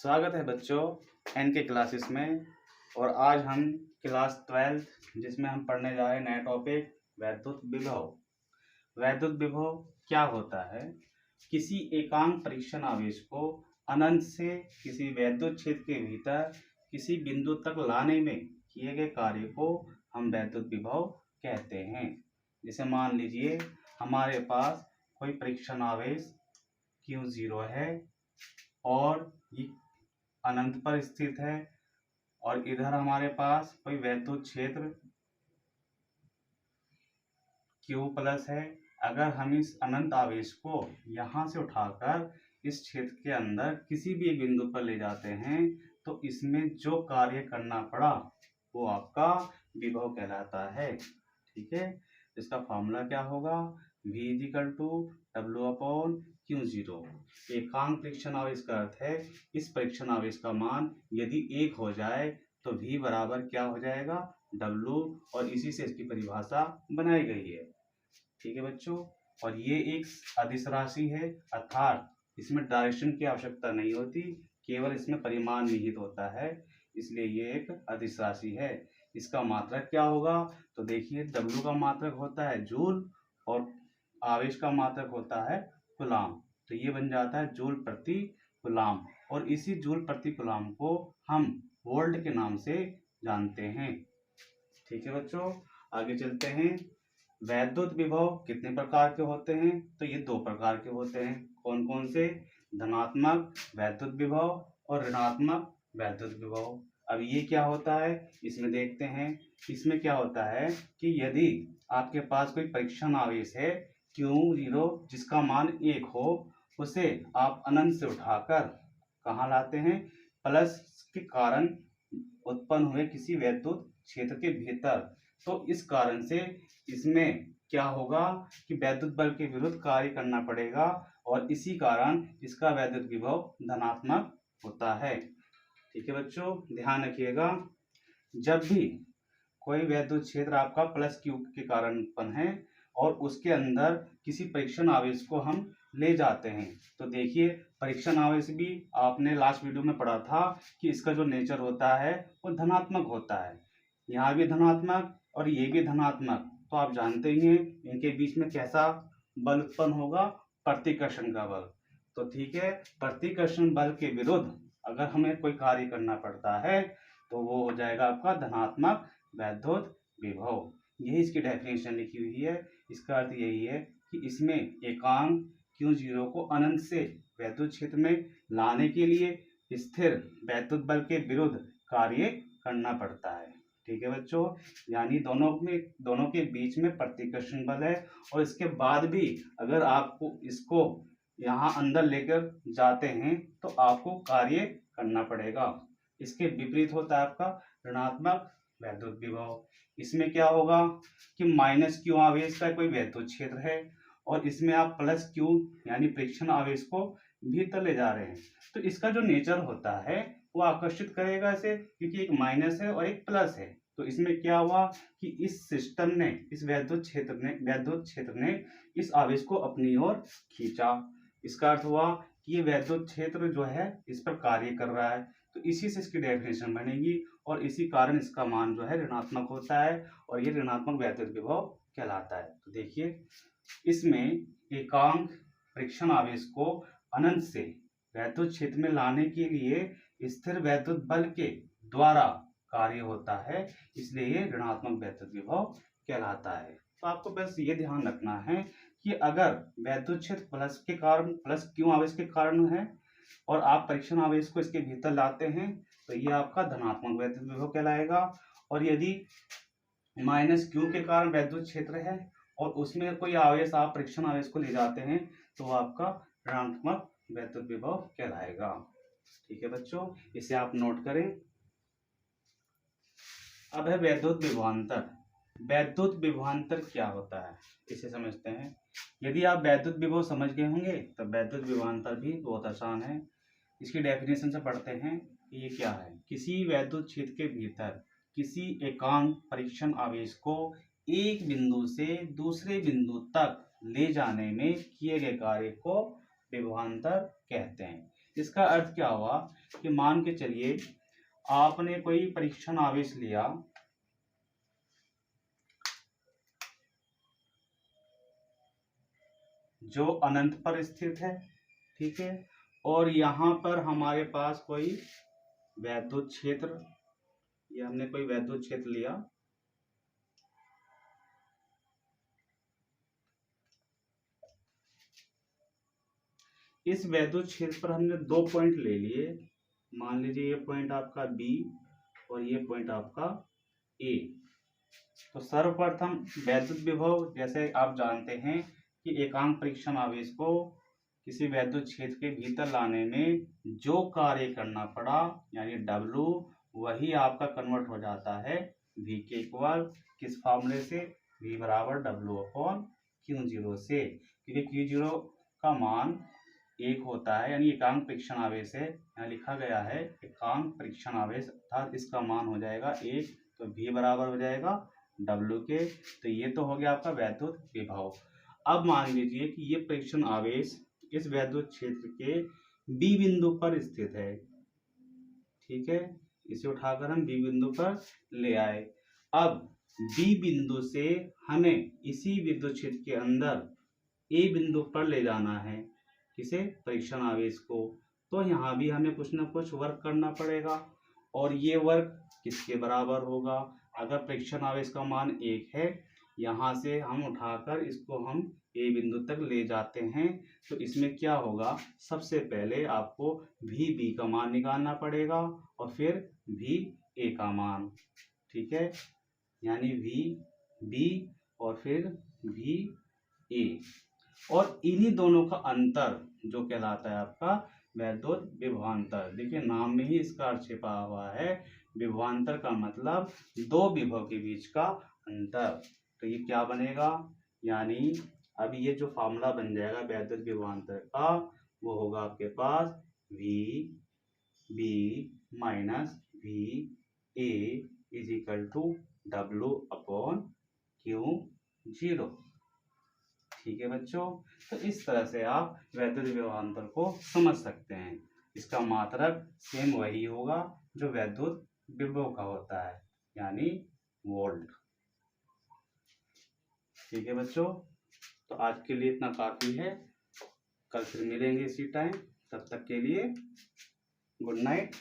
स्वागत है बच्चों एन के क्लासेस में। और आज हम क्लास 12 जिसमें हम पढ़ने जा रहे हैं नया टॉपिक वैद्युत विभव। वैद्युत विभव क्या होता है? किसी एकांक परीक्षण आवेश को अनंत से किसी वैद्युत क्षेत्र के भीतर किसी बिंदु तक लाने में किए गए कार्य को हम वैद्युत विभव कहते हैं। जैसे मान लीजिए हमारे पास कोई परीक्षण आवेश Q0 है और ये अनंत पर स्थित है और इधर हमारे पास कोई वैद्युत क्षेत्र Q प्लस है। अगर हम इस अनंत आवेश को यहाँ से उठाकर इस क्षेत्र के अंदर किसी भी बिंदु पर ले जाते हैं तो इसमें जो कार्य करना पड़ा वो आपका विभव कहलाता है। ठीक है, इसका फॉर्मूला क्या होगा? V = W/Q0। एकांक परीक्षण आवेश का अर्थ है इस परीक्षण आवेश का मान यदि 1 हो जाए तो V बराबर क्या हो जाएगा? W, और इसी से इसकी परिभाषा बनाई गई है। ठीक है बच्चों, और ये एक अदिश राशि है अर्थात इसमें डायरेक्शन की आवश्यकता नहीं होती, केवल इसमें परिमाण निहित होता है, इसलिए ये एक अदिश राशि है। इसका मात्रक क्या होगा? तो देखिए W का मात्रक होता है जूल और आवेश का मात्रक होता है कूलाम, तो ये बन जाता है जूल प्रति कूलाम, और इसी जूल प्रति कूलाम को हम वोल्ट के नाम से जानते हैं। ठीक है बच्चों, आगे चलते हैं। वैद्युत विभव कितने प्रकार के होते हैं? तो ये 2 प्रकार के होते हैं। कौन कौन से? धनात्मक वैद्युत विभव और ऋणात्मक वैद्युत विभव। अब ये क्या होता है इसमें देखते हैं। इसमें क्या होता है कि यदि आपके पास कोई परीक्षण आवेश है Q0 जिसका मान 1 हो, उसे आप अनंत से उठाकर कहाँ लाते हैं? प्लस के कारण उत्पन्न हुए किसी वैद्युत क्षेत्र के भीतर, तो इस कारण से इसमें क्या होगा कि वैद्युत बल के विरुद्ध कार्य करना पड़ेगा और इसी कारण इसका वैद्युत विभव धनात्मक होता है। ठीक है बच्चों, ध्यान रखिएगा, जब भी कोई वैद्युत क्षेत्र आपका प्लस Q के कारण उत्पन्न है और उसके अंदर किसी परीक्षण आवेश को हम ले जाते हैं, तो देखिए परीक्षण आवेश भी आपने लास्ट वीडियो में पढ़ा था कि इसका जो नेचर होता है वो धनात्मक होता है। यहाँ भी धनात्मक और ये भी धनात्मक, तो आप जानते ही हैं इनके बीच में कैसा बल उत्पन्न होगा? प्रतिकर्षण का बल। तो ठीक है, प्रतिकर्षण बल के विरुद्ध अगर हमें कोई कार्य करना पड़ता है तो वो हो जाएगा आपका धनात्मक वैद्युत विभव। यही इसकी डेफिनेशन लिखी हुई है। इसका अर्थ यही है कि इसमें एकांक Q0 को अनंत से वैद्युत क्षेत्र में लाने के लिए स्थिर वैद्युत बल के विरुद्ध कार्य करना पड़ता है। ठीक है बच्चों, यानी दोनों के बीच में प्रतिकर्षण बल है और इसके बाद भी अगर आपको इसको यहाँ अंदर लेकर जाते हैं तो आपको कार्य करना पड़ेगा। इसके विपरीत होता है आपका ऋणात्मक वैद्युत विभव। इसमें क्या होगा कि -Q आवेश का कोई वैद्युत क्षेत्र है और इसमें आप +Q यानी परीक्षण आवेश को भीतर ले जा रहे हैं, तो इसका जो नेचर होता है वो आकर्षित करेगा इसे, क्योंकि एक माइनस है और एक प्लस है। तो इसमें क्या हुआ कि इस सिस्टम ने, इस वैद्युत क्षेत्र ने इस आवेश को अपनी ओर खींचा। इसका अर्थ हुआ कि ये वैद्युत क्षेत्र जो है इस पर कार्य कर रहा है, तो इसी से इसकी डेफिनेशन बनेगी और इसी कारण इसका मान जो है ऋणात्मक होता है और ये ऋणात्मक वैद्युत विभव कहलाता है। तो देखिए इसमें एकांक परीक्षण आवेश को अनंत से वैद्युत क्षेत्र में लाने के लिए स्थिर वैद्युत बल के द्वारा कार्य होता है, इसलिए ये ऋणात्मक वैद्युत विभव कहलाता है। तो आपको बस ये ध्यान रखना है कि अगर वैद्युत क्षेत्र प्लस Q आवेश के कारण है और आप परीक्षण आवेश को इसके भीतर लाते हैं तो ये आपका धनात्मक वैद्युत विभव कहलाएगा, और यदि -Q के कारण वैद्युत क्षेत्र है और उसमें कोई आवेश आप परीक्षण आवेश को ले जाते हैं तो आपका ऋणात्मक वैद्युत विभव कहलाएगा। ठीक है बच्चों, इसे आप नोट करें। अब है वैद्युत विभवांतर। वैद्युत विभवांतर क्या होता है इसे समझते हैं। यदि आप वैद्युत विभव समझ गए होंगे तो वैद्युत विभवांतर भी बहुत आसान है। इसकी डेफिनेशन से पढ़ते हैं कि ये क्या है। किसी वैद्युत क्षेत्र के भीतर किसी एकांक परीक्षण आवेश को एक बिंदु से दूसरे बिंदु तक ले जाने में किए गए कार्य को विभवांतर कहते हैं। इसका अर्थ क्या हुआ कि मान के चलिए आपने कोई परीक्षण आवेश लिया, जो अनंत पर स्थित है, ठीक है, और यहाँ पर हमारे पास कोई वैद्युत क्षेत्र, ये हमने कोई वैद्युत क्षेत्र लिया, इस वैद्युत क्षेत्र पर हमने 2 पॉइंट ले लिए। मान लीजिए ये पॉइंट आपका बी और ये पॉइंट आपका ए। तो सर्वप्रथम वैद्युत विभव, जैसे आप जानते हैं कि एकांक परीक्षण आवेश को किसी वैद्युत क्षेत्र के भीतर लाने में जो कार्य करना पड़ा यानी W, वही आपका कन्वर्ट हो जाता है V के इक्वल किस फॉर्मूले से, V बराबर W/Q0 से, क्योंकि Q0 का मान 1 होता है, यानी एकांक परीक्षण आवेश है, यहाँ लिखा गया है एकांक परीक्षण आवेश, अर्थात इसका मान हो जाएगा 1, तो V बराबर हो जाएगा W के। तो ये तो हो गया आपका वैद्युत विभव। अब मान लीजिए कि ये परीक्षण आवेश इस वैद्युत क्षेत्र के B बिंदु पर स्थित है, ठीक है, इसे उठाकर हम B बिंदु पर ले आए। अब B बिंदु से हमें इसी विद्युत क्षेत्र के अंदर A बिंदु पर ले जाना है, किसे, परीक्षण आवेश को। तो यहाँ भी हमें कुछ ना कुछ वर्क करना पड़ेगा, और ये वर्क किसके बराबर होगा, अगर परीक्षण आवेश का मान 1 है, यहाँ से हम उठाकर इसको हम ए बिंदु तक ले जाते हैं, तो इसमें क्या होगा, सबसे पहले आपको भी बी का मान निकालना पड़ेगा और फिर भी ए का मान, ठीक है, यानी भी बी और फिर भी ए, और इन्हीं दोनों का अंतर जो कहलाता है आपका वैद्युत विभवांतर। देखिए नाम में ही इसका अर्थ छिपा हुआ है, विभवांतर का मतलब दो विभव के बीच का अंतर। तो ये क्या बनेगा, यानी अब ये जो फॉर्मूला बन जाएगा वैद्युत विभवांतर का, वो होगा आपके पास V B minus V A is equal to W/Q0। ठीक है बच्चों, तो इस तरह से आप वैद्युत विभवांतर को समझ सकते हैं। इसका मात्रक सेम वही होगा जो वैद्युत विभव का होता है, यानी वोल्ट। ठीक है बच्चों, तो आज के लिए इतना काफी है, कल फिर मिलेंगे इसी टाइम, तब तक के लिए गुड नाइट।